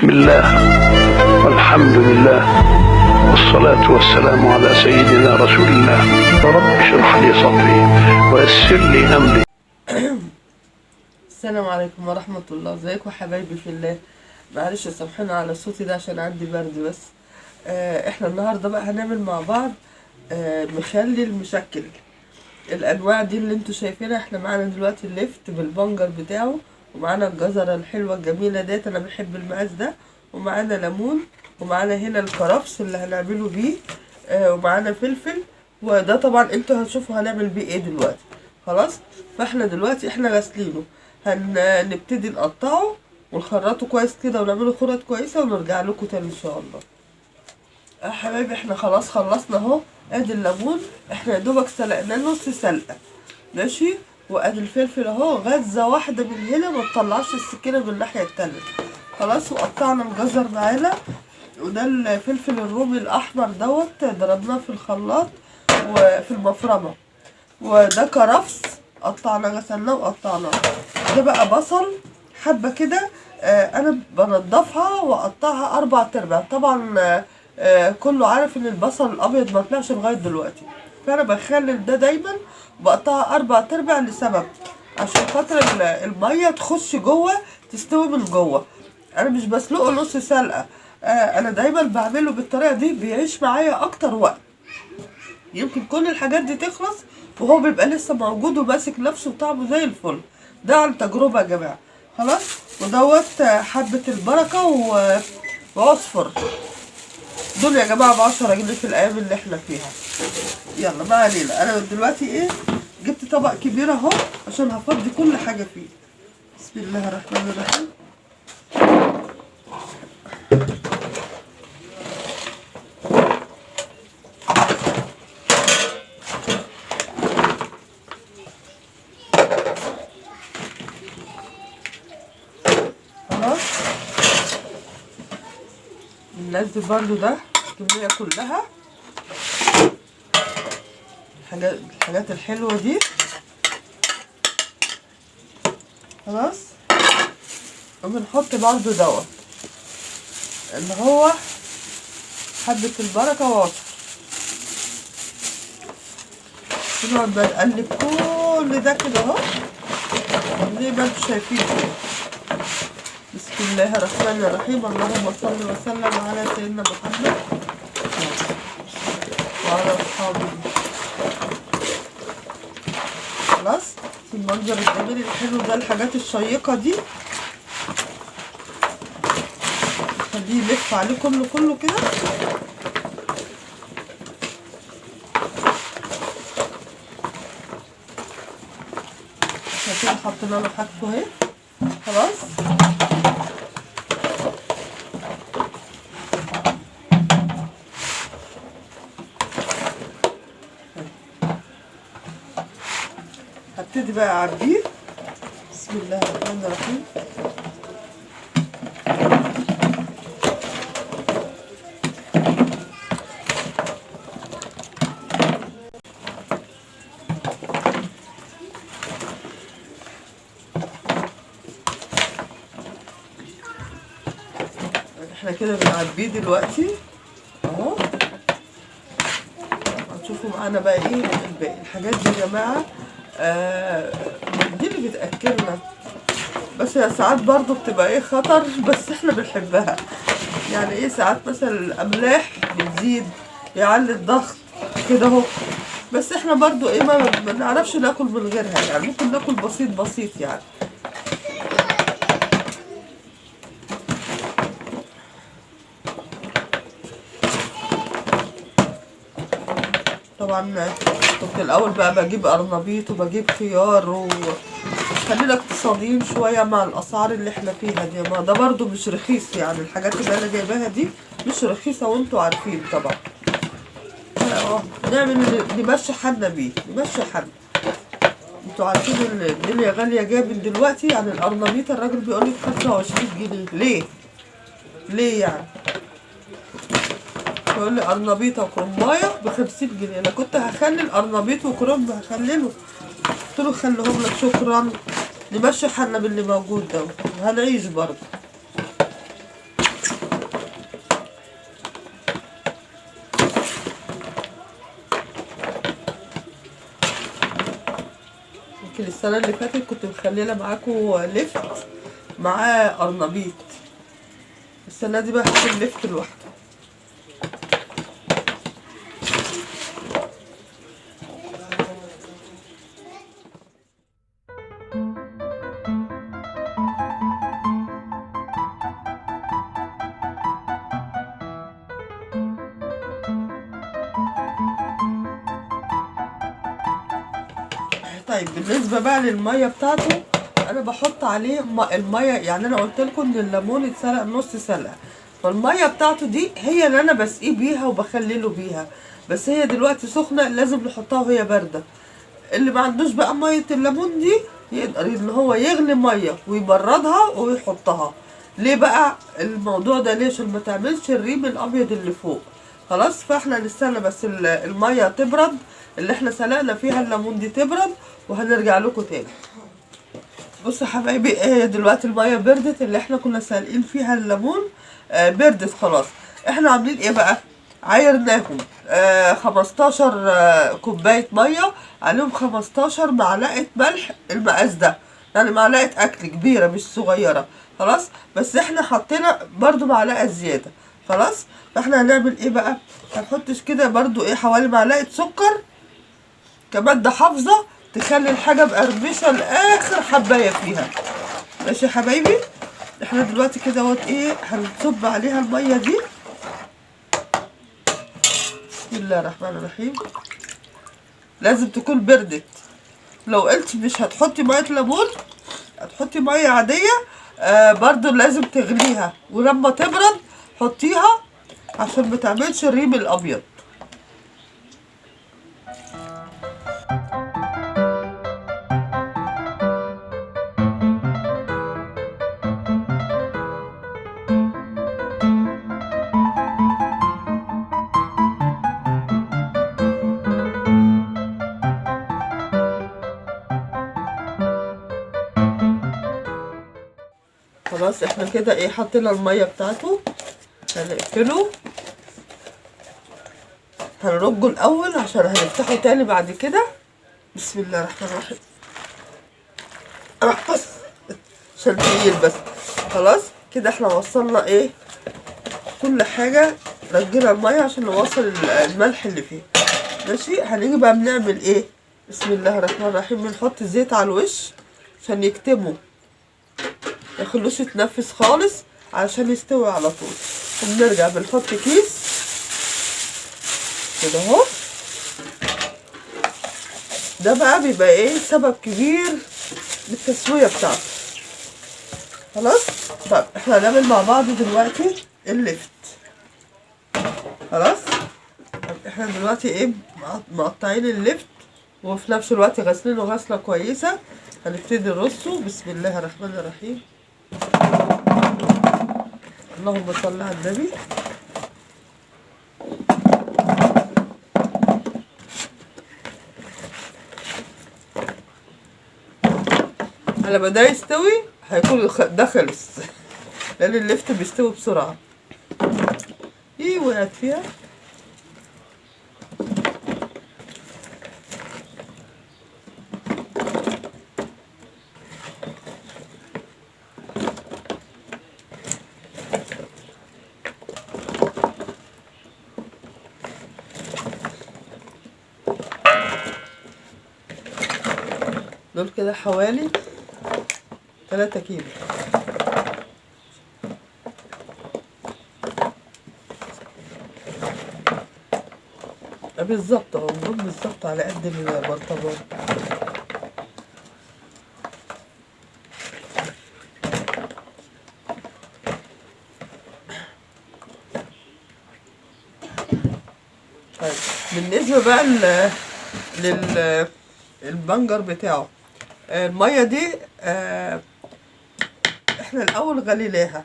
بسم الله والحمد لله والصلاة والسلام على سيدنا رسول الله. رب اشرح لي صدري ويسر لي أمري. السلام عليكم ورحمة الله. ازيكم حبايبي في الله. معلش سامحونا على صوتي ده عشان عندي برد بس. احنا النهاردة بقى هنعمل مع بعض مخلل مشكل. الانواع دي اللي انتوا شايفينها، احنا معانا دلوقتي اللفت بالبنجر بتاعه، ومعانا الجزرة الحلوة الجميلة ديت، انا بحب المقاس ده، ومعانا ليمون، ومعانا هنا الكرفس اللي هنعمله بيه، ومعانا فلفل. وده طبعا انتوا هتشوفوا هنعمل بيه ايه دلوقتي. خلاص، فاحنا دلوقتي احنا غاسلينه، هنبتدي نقطعه ونخرطه كويس كده ونعمله خرط كويسة ونرجع لكم تاني ان شاء الله. حبايبي احنا خلاص خلصنا اهو. ادي الليمون احنا يا دوبك سلقناه نص سلقه، ماشي. وادي الفلفل اهو غزه واحده من هنا، ما تطلعش السكينه من الناحيه التانيه. خلاص، وقطعنا الجزر معانا، وده الفلفل الرومي الاحمر دوت ضربناه في الخلاط وفي المفرمه. وده كرفس قطعنا، غسلناه وقطعناه. ده بقى بصل حبه كده، انا بنضفها واقطعها 4/4 طبعا. كله عارف ان البصل الابيض ما طلعش لغايه دلوقتي، فانا بخلل ده دايما وبقطعها 4/4 لسبب، عشان خاطر الميه تخش جوه تستوي من جوه. انا مش بسلقه نص سلقه، انا دايما بعمله بالطريقه دي، بيعيش معايا اكتر وقت. يمكن كل الحاجات دي تخلص وهو بيبقى لسه موجود وماسك نفسه وطعمه زي الفل. ده عن تجربه يا جماعه. خلاص، ودوت حبه البركه وعصفر. دول يا جماعه ب10 جنيه في الايام اللي احنا فيها. يلا ما علينا، انا دلوقتي ايه، جبت طبق كبير اهو عشان هفضي كل حاجه فيه. بسم الله الرحمن الرحيم. خلاص، ننزل برضو ده الكميه كلها، الحاجات الحلوه دي. خلاص، وبنحط برضو دوت اللي هو حبة البركة وعصر. نقعد بنقلب كل ده كده اهو زي ما انتوا شايفين كده. بسم الله الرحمن الرحيم. اللهم صل وسلم على سيدنا محمد وعلى اصحابه. خلاص، في المنظر الجميل الحلو ده، الحاجات الشيقة دي خليه يلف عليه كله كده. كده حطينا له حاجته اهي. خلاص، هبتدي بقى اعبيه. بسم الله الرحمن الرحيم. احنا كده بنعبيه دلوقتي اهو. هتشوفوا معانا بقى ايه الباقي. الحاجات دي يا جماعه دي اللي بتاكلنا، بس هي ساعات برضو بتبقى ايه خطر، بس احنا بنحبها. يعني ايه، ساعات مثلا الاملاح بتزيد يعلي الضغط كده اهو، بس احنا برضو ايه ما بنعرفش ناكل من غيرها، يعني ممكن ناكل بسيط يعني. طبعا كنت الاول بقى بجيب قرنبيط وبجيب خيار، وخلينا اقتصاديين شويه مع الاسعار اللي احنا فيها دي. ما ده برضو مش رخيص، يعني الحاجات اللي انا جايباها دي مش رخيصه وانتوا عارفين طبعا. نعمل نمشي حالنا بيه، نمشي حالنا. انتوا عارفين ان الدنيا غاليه جامد دلوقتي. يعني القرنبيط الراجل بيقول لك 25 جنيه. ليه يعني؟ يقول لي قرنبيطه وكرنبايه ب50 جنيه. انا كنت هخلي القرنبيط وكرنب هخلله، قلت له خليهم لك شكرا، نمشي حالنا باللي موجود ده، هنعيش برضه. يمكن السنة اللي فاتت كنت مخليلة معاكم لفت مع قرنبيط. السنة دي بقى هاخد لفت لوحده. طيب بالنسبه بقى للميه بتاعته، انا بحط عليه الميه، يعني انا قلت لكم ان الليمون اتسلق نص سلقه، فالميه بتاعته دي هي اللي انا بسقيه بيها وبخلله بيها، بس هي دلوقتي سخنه لازم نحطها وهي بارده. اللي ما عندوش بقى ميه الليمون دي يقدر ان هو يغلي ميه ويبردها ويحطها. ليه بقى الموضوع ده؟ ليه؟ عشان ما تعملش الريم الابيض اللي فوق. خلاص، فاحنا هنستنى بس الميه تبرد اللي احنا سلقنا فيها الليمون دي تبرد وهنرجع لكم تاني. بصوا يا حبايبي، ايه دلوقتي الميه بردت اللي احنا كنا سالقين فيها الليمون، بردت خلاص. احنا عاملين ايه بقى؟ عايرناهم 15 كوبايه ميه، عليهم 15 معلقه ملح، المقاس ده يعني معلقه اكل كبيره مش صغيره. خلاص، بس احنا حطينا برضو معلقه زياده. خلاص، فاحنا هنعمل ايه بقى؟ هنحطش كده برضو ايه حوالي معلقه سكر كمادة حافظة تخلي الحاجة مقرمشة لآخر حباية فيها. ماشي يا حبايبي؟ احنا دلوقتي كده اهوت ايه هنصب عليها المية دي. بسم الله الرحمن الرحيم. لازم تكون بردت. لو قلت مش هتحطي مية ليمون، هتحطي مية عادية، برضو لازم تغليها، ولما تبرد حطيها عشان متعملش الريم الأبيض. خلاص، احنا كده ايه حطينا الميه بتاعته. هنقفله، هنرجه الاول عشان هنفتحه تاني بعد كده. بسم الله الرحمن الرحيم. بس عشان تقيل بس. خلاص كده احنا وصلنا ايه كل حاجه، رجينا الميه عشان نوصل الملح اللي فيه. ماشي، هنيجي بقى بنعمل ايه؟ بسم الله الرحمن الرحيم. بنحط زيت على الوش عشان يكتمه، ميخلوش يتنفس خالص علشان يستوي على طول. وبنرجع بنحط كيس كده اهو. ده بقى بيبقى ايه سبب كبير للتسوية بتاعته. خلاص، طب احنا هنعمل مع بعض دلوقتي اللفت. خلاص، طب احنا دلوقتي ايه مقطعين اللفت وفي نفس الوقت غسلينه غسلة كويسة. هنبتدي نرصه. بسم الله الرحمن الرحيم. اللهم صل على النبي. على ما ده يستوي هيكون ده خلص، لان اللفت بيستوي بسرعه. ايه وقعت فيها. دول كده حوالي 3 كيلو. بالظبط اهو، دول بالظبط على قد البرطمان. طيب بالنسبة بقى للبنجر بتاعه، المية دي احنا الاول غليناها،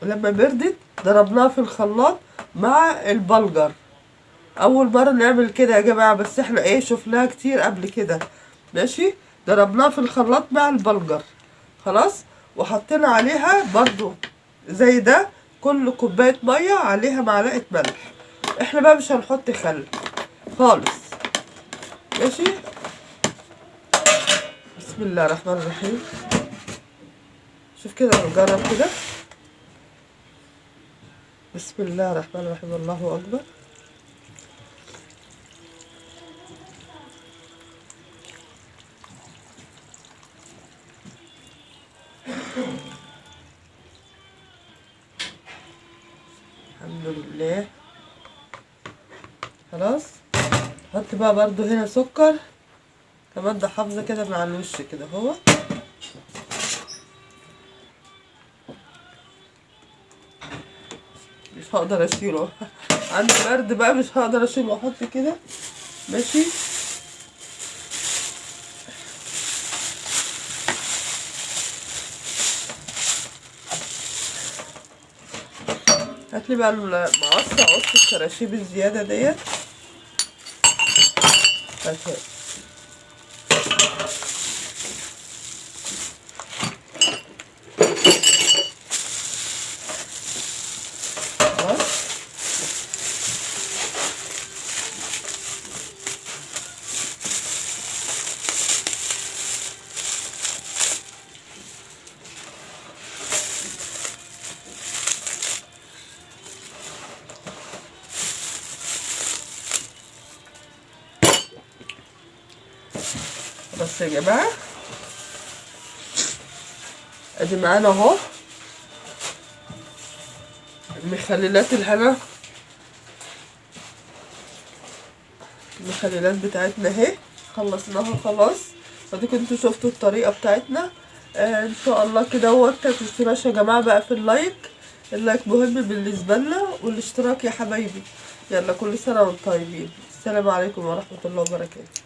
ولما بردت ضربناها في الخلاط مع البلجر. اول مرة نعمل كده يا جماعة، بس احنا ايه شفناها كتير قبل كده. ماشي، ضربناها في الخلاط مع البلجر. خلاص، وحطينا عليها برضو زي ده كل كوباية مية عليها معلقة ملح. احنا بقى مش هنحط خل خالص. ماشي، بسم بسم الله الرحمن الرحيم. شوف كده، نجرب كده. بسم الله الرحمن الرحيم، الله اكبر. الحمد لله. خلاص، حط بقى برضو هنا سكر كمادة حافظة كده مع الوش كده. هو مش هقدر اشيله عندي برد بقى، مش هقدر اشيله. احط كده ماشي. هاتلي بقى المقص، اقص الشراشيب الزيادة ديت. هاتها. خلاص. بس يا جماعة، ادي معانا اهو المخللات الهنا. المخللات بتاعتنا اهي خلصناها خلاص. اديكم انتوا شفتوا الطريقة بتاعتنا. ان شاء الله كده. متنسوناش يا جماعة بقى في اللايك. اللايك مهم بالنسبة لنا، والاشتراك يا حبايبي. يلا، كل سنة وانتم طيبين. السلام عليكم ورحمة الله وبركاته.